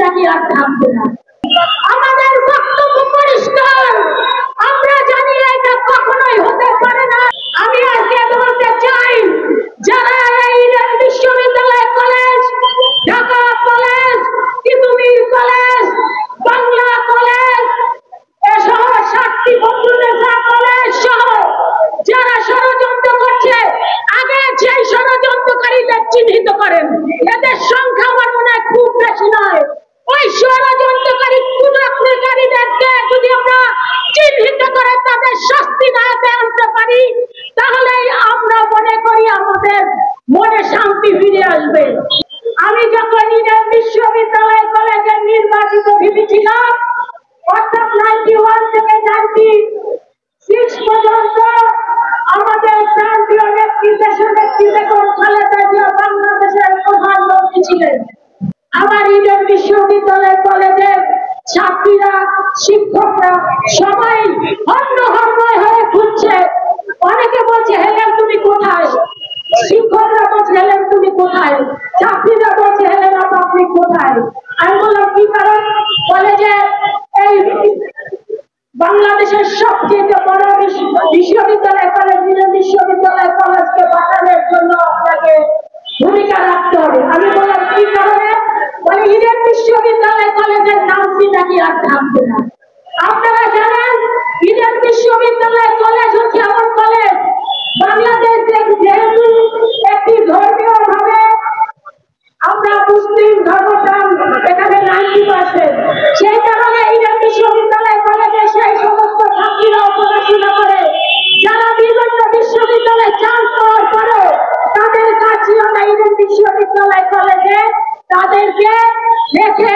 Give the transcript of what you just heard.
নাকি আর থাকবে না। আমাদের বক্তব্য পরিষ্কার, আমরা জানি এটা কখনোই হতে পারে না। আমি আজকে বলতে চাই, যারা এই বিশ্ববিদ্যালয় college, Dhaka college, Titumir college, Bangla college এসহ 7টি বন্ধুদেশা কলেজ সহ যারা ষড়যন্ত্র করছে, আগে যেই ষড়যন্ত্রকারীদের চিহ্নিত করেন, এদের সংখ্যা আমার মনে হয় খুব বেশি নয়। ওই ষড়যন্ত্রকারী কুচক্রীকারীদেরকে যদি আমরা চিহ্নিত করে তাদের শাস্তি না আনতে পারি, তাহলেই আমরা মনে করি আমাদের মনে শান্তি ফিরে আসবে। আমি যখন ইডেন বিশ্ববিদ্যালয় কলেজের নির্বাচিত ভিপি ছিলাম, অর্থাৎ 91 থেকে 96 পর্যন্ত আমাদের প্রান্তীয় নেত্রী, দেশের নেত্রী বেগম খালেদা জিয়া বাংলাদেশের প্রধানমন্ত্রী ছিলেন। আমার ইডেন বিশ্ববিদ্যালয় কলেজের ছাত্রীরা, শিক্ষকরা সবাই হন্যহন্যয় হয়ে ঘুরছে। অনেকে বলছে, হেলেন তুমি কোথায়? শিক্ষকরা বলছে, হেলেন তুমি কোথায়? ছাত্রীরা বলছে, হেলেন আপনি কোথায়? আমি বললাম, কি কারণ? কলেজে এই বাংলাদেশের সবচেয়ে বড় বিশ্ববিদ্যালয় কলেজ, ইডেন বিশ্ববিদ্যালয় কলেজকে বাঁচানোর জন্য আপনাকে ভূমিকা রাখতে হবে। আমি বললাম, কি কারণে? বলে, ইডেন বিশ্ববিদ্যালয় কলেজের নামটি নাকি আর থাকবে না। আপনারা জানেন, ইডেন বিশ্ববিদ্যালয় কলেজ হচ্ছে এমন কলেজ, বাংলাদেশ যেহেতু একটি ধর্মীয় ভাবে আমরা মুসলিম ধর্মপ্রাণ এখানে 90%, সেই কারণে ইডেন বিশ্ববিদ্যালয় কলেজে সেই সমস্ত ছাত্রীরা পড়াশোনা করে যারা বিভিন্ন বিশ্ববিদ্যালয়ে চান্স পাওয়ার পরে তাদের কাছে ইডেন বিশ্ববিদ্যালয় কলেজে তাদেরকে রেখে